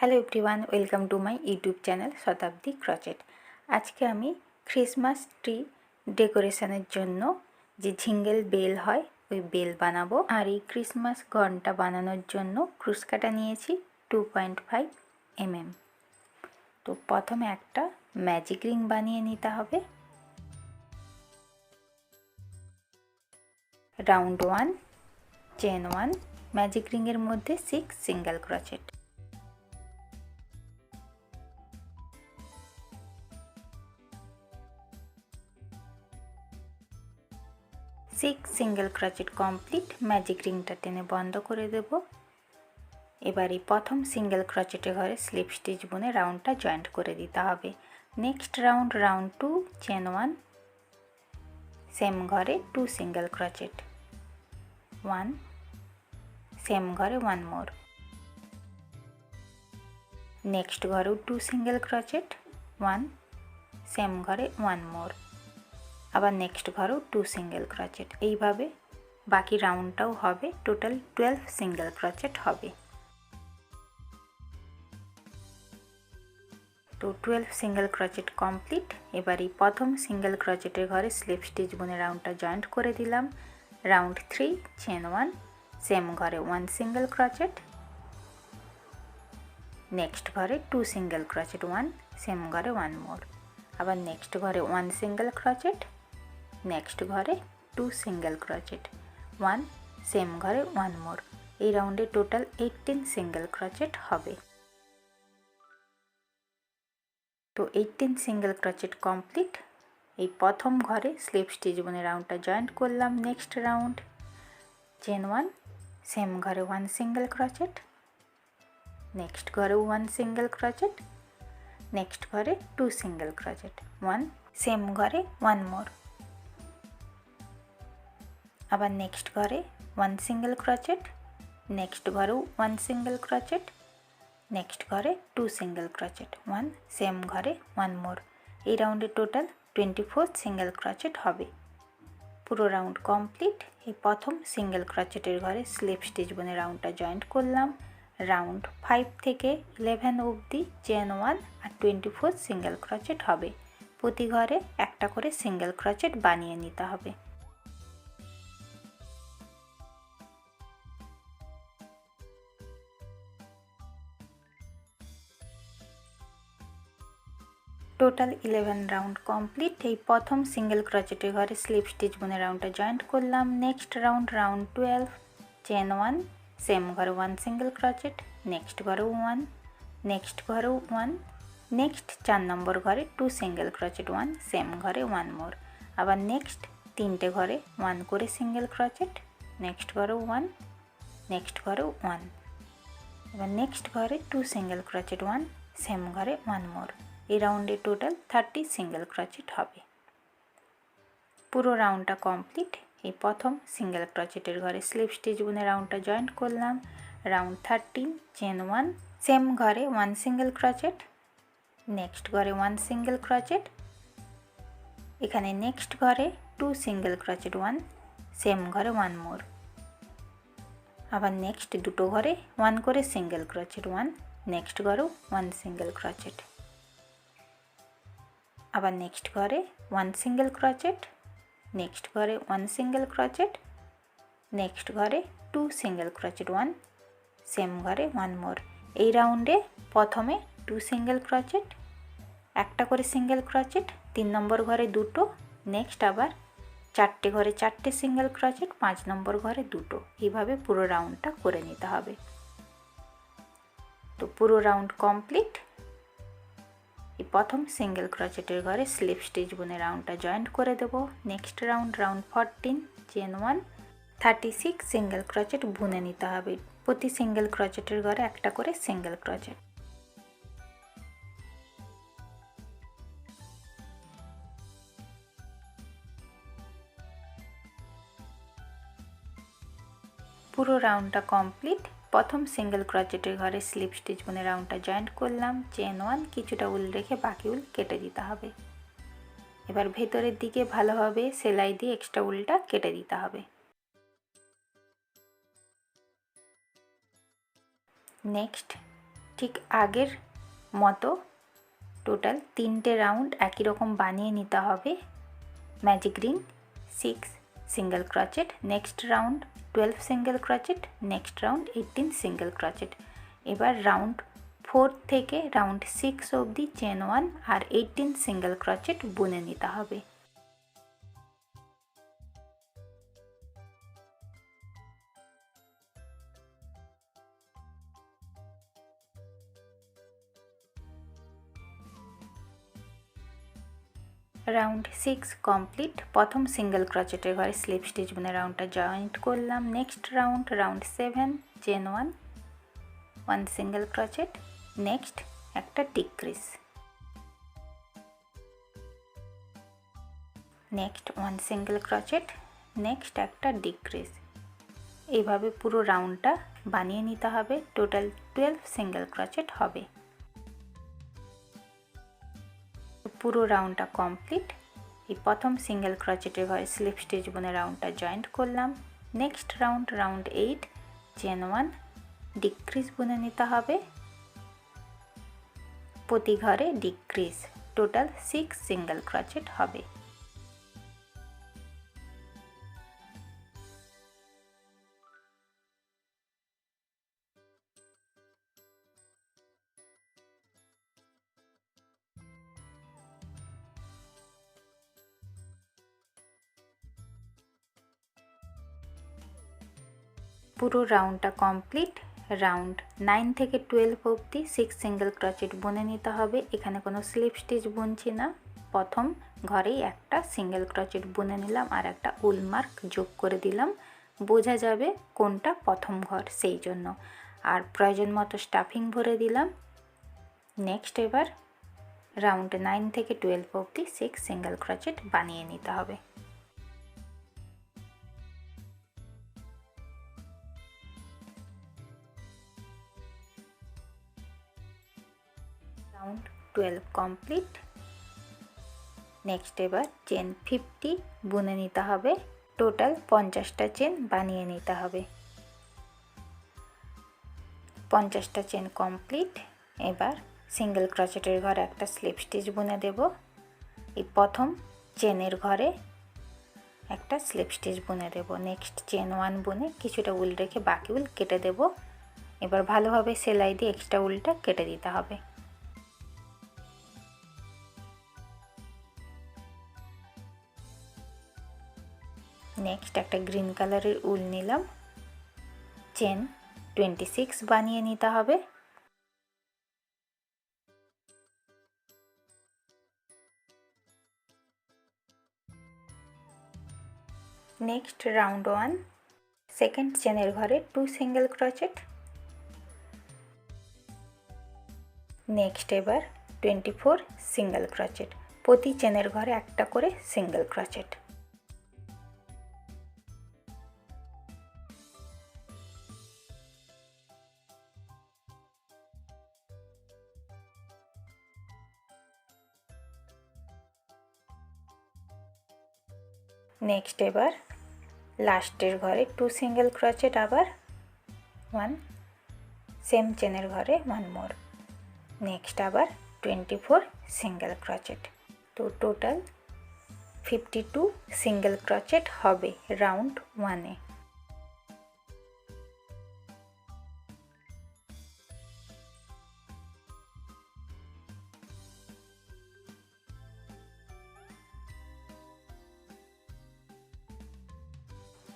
Hello everyone, welcome to my YouTube channel Shatabdi crochet. আজকে আমি Christmas tree ডেকোরেশনের জন্য যে ঝিঙ্গেল বেল হয় ওই বেল বানাবো। আর এই ক্রিসমাস ঘন্টা বানানোর জন্য ক্রুশ কাটা নিয়েছি 2.5 mm। তো প্রথমে একটা ম্যাজিক রিং বানিয়ে নিতে হবে। রাউন্ড 1, চেন 1, ম্যাজিক রিংয়ের মধ্যে 6 single crochet. Single crochet complete. Magic রিংটা টেনে বন্ধ করে দেব। এবার এই প্রথম সিঙ্গেল ক্রচেটের ঘরে স্লিপ স্টিচ বুনে রাউন্ডটা জয়েন্ট করে দিতে হবে। নেক্সট রাউন্ড 2, চেন 1, সেম ঘরে 2 সিঙ্গেল ক্রচেট, 1, সেম ঘরে 1 মোর। নেক্সট ঘরেও 2 সিঙ্গেল ক্রচেট, 1, সেম ঘরে 1 মোর। আবার নেক্সট ঘরেও 2 সিঙ্গেল ক্রচেট। এইভাবে বাকি রাউন্ডটাও হবে। টোটাল 12 সিঙ্গেল ক্রচেট হবে। তো 12 সিঙ্গেল ক্রচেট কমপ্লিট। এবার এই প্রথম সিঙ্গেল ক্রচেটের ঘরে স্লিপ স্টিচ বুনে রাউন্ডটা জয়েন্ট করে দিলাম। রাউন্ড 3, চেন 1, সেম ঘরে 1 সিঙ্গেল ক্রচেট। নেক্সট ঘরে 2 সিঙ্গেল ক্রচেট, 1, সেম ঘরে 1 মোর। আবার নেক্সট ঘরে 1 সিঙ্গেল ক্রচেট। নেক্সট ঘরে 2 সিঙ্গেল ক্রচেট, 1, সেম ঘরে 1 মোর। এই রাউন্ডে টোটাল 18 সিঙ্গেল ক্রচেট হবে। তো 18 সিঙ্গেল ক্রচেট কমপ্লিট। এই প্রথম ঘরে স্লিপ স্টিচ বুনে রাউন্ডটা জয়েন্ট করলাম। নেক্সট রাউন্ড, চেন 1, সেম ঘরে 1 সিঙ্গেল ক্রচেট। নেক্সট ঘরে 1 সিঙ্গেল ক্রচেট। নেক্সট ঘরে 2 সিঙ্গেল ক্রচেট, 1, সেম ঘরে 1 মোর। আবার নেক্সট ঘরে 1 সিঙ্গেল ক্রচেট। নেক্সট ঘরেও 1 সিঙ্গেল ক্রচেট। নেক্সট ঘরে 2 সিঙ্গেল ক্রচেট, 1, সেম ঘরে 1 মোর। এই রাউন্ডে টোটাল 24 সিঙ্গেল ক্রচেট হবে। পুরো রাউন্ড কমপ্লিট। এই প্রথম সিঙ্গেল ক্রচেটের ঘরে স্লিপ স্টিচ বুনে রাউন্ডটা জয়েন্ট করলাম। রাউন্ড 5 থেকে 11 অবধি চেন 1 আর 24 সিঙ্গেল ক্রচেট হবে। প্রতি ঘরে একটা করে সিঙ্গেল ক্রচেট বানিয়ে নিতে হবে। Total 11 round complete. এই প্রথম সিঙ্গেল ক্রচেটের ঘরে স্লিপ স্টিচ বুনে রাউন্ডটা জয়েন্ট করলাম। নেক্সট রাউন্ড 12, চেন 1, সেম ঘরে 1 সিঙ্গেল ক্রচেট। নেক্সট ঘরেও 1, নেক্সট ঘরেও 1, নেক্সট 4 নম্বর ঘরে 2 সিঙ্গেল ক্রচেট, 1, সেম ঘরে 1 মোর। আবার নেক্সট 3টে ঘরে 1 করে সিঙ্গেল ক্রচেট। নেক্সট ঘরেও 1, নেক্সট ঘরেও 1। এবার নেক্সট ঘরে 2 সিঙ্গেল ক্রচেট, 1, সেম ঘরে 1 মোর। এই রাউন্ডে টোটাল 30 সিঙ্গেল ক্রচেট হবে। পুরো রাউন্ডটা কমপ্লিট। এই প্রথম সিঙ্গেল ক্রচেটের ঘরে স্লিপ স্টিচ বুনে রাউন্ডটা জয়েন্ট করলাম। রাউন্ড 13, চেন 1, সেম ঘরে 1 সিঙ্গেল ক্রচেট। নেক্সট ঘরে 1 সিঙ্গেল ক্রচেট। এখানে নেক্সট ঘরে 2 সিঙ্গেল ক্রচেট, 1, সেম ঘরে 1 মোর। আবার নেক্সট দুটো ঘরে 1 করে সিঙ্গেল ক্রচেট, 1, নেক্সট ঘরেও 1 সিঙ্গেল ক্রচেট। আবার নেক্সট ঘরে 1 সিঙ্গেল ক্রচেট। নেক্সট ঘরে 1 সিঙ্গেল ক্রচেট। নেক্সট ঘরে 2 সিঙ্গেল ক্রচেট, 1, সেম ঘরে 1 মোর। এই রাউন্ডে প্রথমে 2 সিঙ্গেল ক্রচেট, একটা করে সিঙ্গেল ক্রচেট, 3 নম্বর ঘরে দুটো। নেক্সট আবার 4টে ঘরে 4টে সিঙ্গেল ক্রচেট, 5 নম্বর ঘরে দুটো। এইভাবে পুরো রাউন্ডটা করে নিতে হবে। তো পুরো রাউন্ড কমপ্লিট। এই প্রথম সিঙ্গেল ক্রচেটের ঘরে স্লিপ স্টিচ বুনে রাউন্ডটা জয়েন্ট করে দেব। Next round 14, chain 1, 36 single crochet বুনে নিতে হবে। প্রতি সিঙ্গেল ক্রচেটের ঘরে একটা করে সিঙ্গেল ক্রচেট। পুরো রাউন্ডটা কমপ্লিট। প্রথম সিঙ্গেল ক্রচেটের ঘরে স্লিপ স্টিচ বুনে রাউন্ডটা জয়েন্ট করলাম। চেন 1, কিছুটা উল রেখে বাকি উল কেটে দিতে হবে। এবার ভেতরের দিকে ভালোভাবে সেলাই দিয়ে এক্সট্রা উলটা কেটে দিতে হবে। নেক্সট ঠিক আগের মতো টোটাল 3টে রাউন্ড একই রকম বানিয়ে নিতে হবে। Magic ring 6 single crochet, next round 12 single crochet, next round 18 single crochet. এবার রাউন্ড 4 থেকে রাউন্ড 6 অবধি চেন 1 আর 18 সিঙ্গেল ক্রোচেট বুনে নিতে হবে। Round 6 complete. প্রথম সিঙ্গেল ক্রোচেটের ঘরে স্লিপ স্টিচ বুনে রাউন্ডটা জয়েন্ট করলাম। Next round 7 chain 1 1 single crochet, next একটা decrease, next 1 single crochet, next একটা ডিক্রিজ। এইভাবে পুরো রাউন্ডটা বানিয়ে নিতে হবে। টোটাল 12 সিঙ্গেল ক্রোচেট হবে। পুরো রাউন্ডটা কমপ্লিট। এই প্রথম সিঙ্গেল ক্রোচেটের ঘরে স্লিপ স্টিচ বুনে রাউন্ডটা জয়েন্ট করলাম। নেক্সট রাউন্ড 8 চেন 1 ডিক্রিজ বুনে নিতে হবে, প্রতি ঘরে ডিক্রিজ। টোটাল 6 সিঙ্গেল ক্রোচেট হবে। পুরো রাউন্ডটা কমপ্লিট। রাউন্ড 9 থেকে 12 অবধি 6 সিঙ্গেল ক্রোচেট বুনে নিতে হবে। এখানে কোনো স্লিপ স্টিচ বুনছি না, প্রথম ঘরেই একটা সিঙ্গেল ক্রোচেট বুনে নিলাম আর একটা উল মার্ক যোগ করে দিলাম, বোঝা যাবে কোনটা প্রথম ঘর সেই জন্য। আর প্রয়োজন মতো স্টাফিং ভরে দিলাম। নেক্সট এবার রাউন্ড 9 থেকে 12 অবধি 6 সিঙ্গেল ক্রোচেট বানিয়ে নিতে হবে। Round 12 complete. নেক্সট এবার চেন 50 বুনে নিতে হবে। টোটাল 50টা চেন বানিয়ে নিতে হবে। 50টা চেন কমপ্লিট। এবার সিঙ্গেল ক্রোচেটের ঘরে একটা স্লিপ স্টিচ বুনে দেব। এই প্রথম চেনের ঘরে একটা স্লিপ স্টিচ বুনে দেব। নেক্সট চেন 1 বুনে কিছুটা উল রেখে বাকি উল কেটে দেব। এবার ভালোভাবে সেলাই দিয়ে এক্সট্রা উলটা কেটে দিতে হবে। নেক্সট একটা গ্রিন কালারের উল নিলাম, চেন 26 বানিয়ে নিতে হবে। নেক্সট রাউন্ড 1 সেকেন্ড চেনের ঘরে 2 সিঙ্গেল ক্রোচেট। নেক্সট এবার 24 সিঙ্গেল ক্রোচেট, প্রতি চেনের ঘরে একটা করে সিঙ্গেল ক্রোচেট। নেক্সট এবার লাস্টের ঘরে 2 সিঙ্গেল ক্রোচেট, আবার 1 সেম চেনের ঘরে 1 মোর। নেক্সট আবার 24 সিঙ্গেল ক্রোচেট। তো টোটাল 52 সিঙ্গেল ক্রোচেট হবে রাউন্ড 1-এ।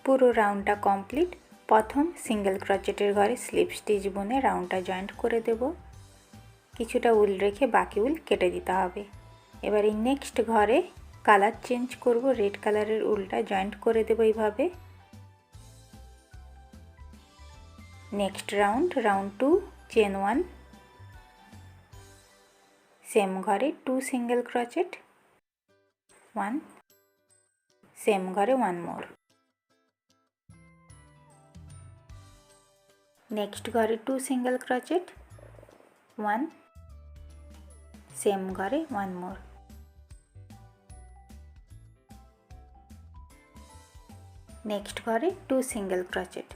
পুরো রাউন্ডটা কমপ্লিট। প্রথম সিঙ্গেল ক্রোচেটের ঘরে স্লিপ স্টিচ বুনে রাউন্ডটা জয়েন্ট করে দেব। কিছুটা উল রেখে বাকি উল কেটে দিতে হবে। এবার এই নেক্সট ঘরে কালার চেঞ্জ করব, রেড কালারের উলটা জয়েন্ট করে দেব এইভাবে। নেক্সট রাউন্ড 2 চেন 1 সেম ঘরে 2 সিঙ্গেল ক্রোচেট, 1 সেম ঘরে 1 মোর। নেক্সট ঘরে 2 সিঙ্গেল ক্রোচেট, 1 সেম ঘরে 1 মোর। নেক্সট ঘরে 2 সিঙ্গেল ক্রোচেট,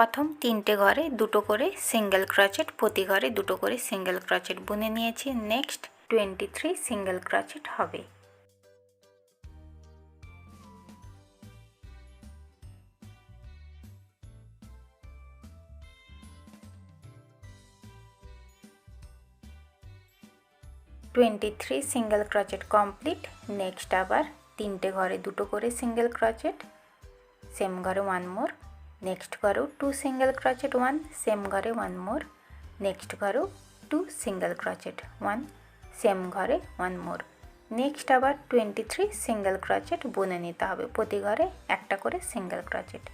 প্রথম 3টে ঘরে দুটো করে সিঙ্গেল ক্রোচেট, প্রতি ঘরে দুটো করে সিঙ্গেল ক্রোচেট বুনে নিয়েছি। নেক্সট 23 সিঙ্গেল ক্রোচেট হবে। Single crochet complete. নেক্সট আবার 3টে ঘরে দুটো করে সিঙ্গেল ক্রোচেট, সেম ঘরে 1 মোর। নেক্সট ঘরেও 2 সিঙ্গেল ক্রোচেট 1, সেম ঘরে 1 মোর। নেক্সট ঘরেও 2 সিঙ্গেল ক্রোচেট 1, সেম ঘরে 1 মোর। নেক্সট আবার 23 সিঙ্গেল ক্রোচেট বুনে নিতে হবে, প্রতি ঘরে একটা করে সিঙ্গেল ক্রোচেট।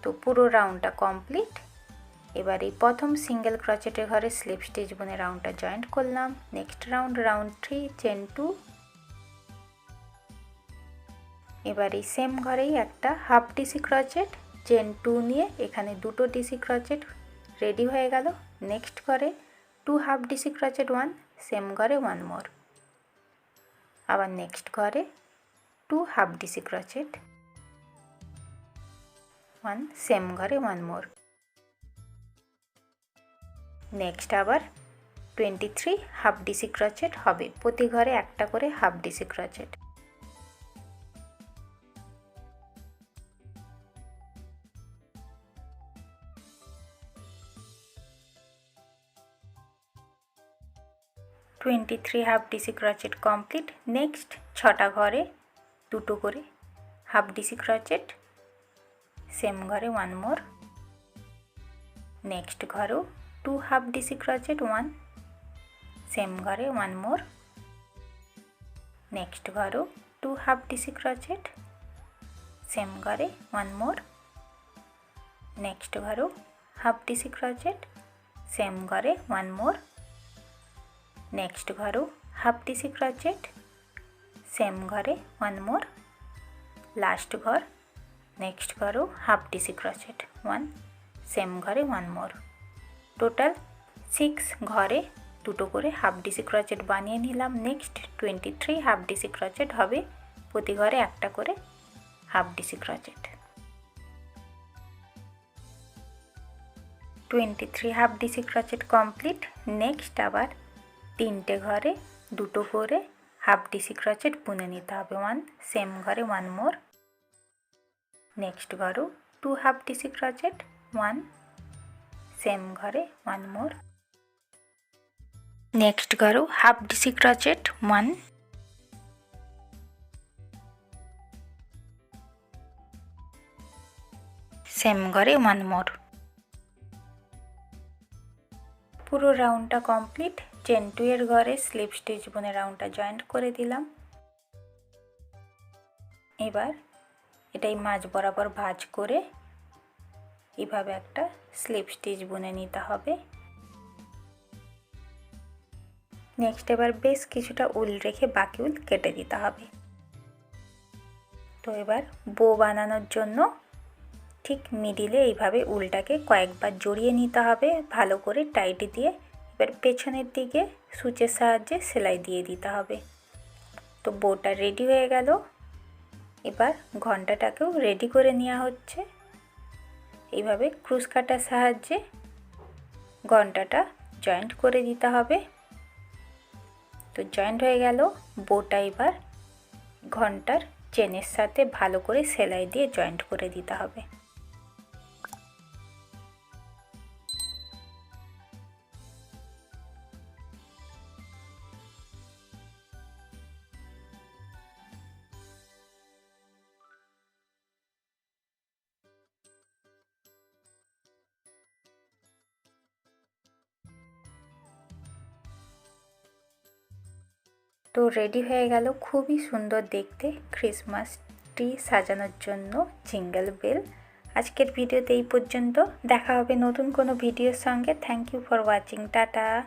তো পুরো রাউন্ডটা কমপ্লিট। এবার এই প্রথম সিঙ্গেল ক্রোচেটের ঘরে স্লিপ স্টিচ বুনে রাউন্ডটা জয়েন্ট করলাম। Next round 3 chain 2। এবার এই সেম ঘরেই একটা হাফ ডিসি ক্রোচেট, চেন 2 নিয়ে এখানে দুটো ডিসি ক্রোচেট রেডি হয়ে গেল। নেক্সট ঘরে 2 হাফ ডিসি ক্রোচেট 1, সেম ঘরে 1 মোর। আবার নেক্সট ঘরে 2 হাফ ডিসি ক্রোচেট 1, সেম ঘরে 1 মোর। নেক্সট আবার 23 হাফ ডিসি ক্রোচেট হবে, প্রতি ঘরে একটা করে half DC crochet. Half DC crochet complete. Next 6টা ঘরে দুটো করে হাফ ডিসি ক্রোচেট, সেম ঘরে 1 মোর। নেক্সট ঘরেও 2 হাফ ডিসি ক্রোচেট 1, সেম ঘরে 1 মোর। নেক্সট ঘরেও 2 হাফ ডিসি ক্রোচেট, সেম ঘরে 1 মোর। নেক্সট ঘরেও হাফ ডিসি ক্রোচেট, সেম ঘরে 1 মোর। নেক্সট ঘরেও হাফ ডিসি ক্রোচেট, সেম ঘরে 1 মোর। লাস্ট ঘর, নেক্সট ঘরেও হাফ ডিসি ক্রোচেট 1, সেম ঘরে 1 মোর। টোটাল 6 ঘরে দুটো করে হাফ ডিসি ক্রোচেট বানিয়ে নিলাম। নেক্সট 23 হাফ ডিসি ক্রোচেট হবে, প্রতি ঘরে একটা করে half DC crochet. 23 half DC crochet complete. Next আবার 3টে ঘরে দুটো করে হাফ ডিসি ক্রোচেট বুনে নিতে হবে 1, সেম ঘরে 1 মোর। নেক্সট ঘরেও 2 হাফ ডিসি ক্রোচেট 1, সেম ঘরে 1 মোর। নেক্সট ঘরেও হাফ ডিসি ক্রোচেট 1, সেম ঘরে 1 মোর। পুরো রাউন্ডটা কমপ্লিট। চেন 2 এর ঘরে স্লিপ স্টিচ বুনে রাউন্ডটা জয়েন্ট করে দিলাম। এবার এটাই মাঝ বরাবর ভাঁজ করে এইভাবে একটা স্লিপ স্টিচ বুনে নিতে হবে। নেক্সট এবার বেশ কিছুটা উল রেখে বাকি উল কেটে দিতে হবে। তো এবার বো বানানোর জন্য ঠিক মিডিলে এইভাবে উলটাকে কয়েকবার জড়িয়ে নিতে হবে ভালো করে টাইট দিয়ে। এবার পেছনের দিকে সূচের সাহায্যে সেলাই দিয়ে দিতে হবে। তো বোটা রেডি হয়ে গেল। এবার ঘন্টাটাকেও রেডি করে নেওয়া হচ্ছে। এইভাবে ক্রুশ কাটার সাহায্যে ঘন্টাটা জয়েন্ট করে দিতে হবে। তো জয়েন্ট হয়ে গেল। বোটা এবার ঘন্টার চেনের সাথে ভালো করে সেলাই দিয়ে জয়েন্ট করে দিতে হবে। তো রেডি হয়ে গেল, খুবই সুন্দর দেখতে ক্রিসমাস ট্রি সাজানোর জন্য জিঙ্গল বেল। আজকের ভিডিওতে এই পর্যন্ত। দেখা হবে নতুন কোনো ভিডিওর সঙ্গে। Thank you for watching. Tata.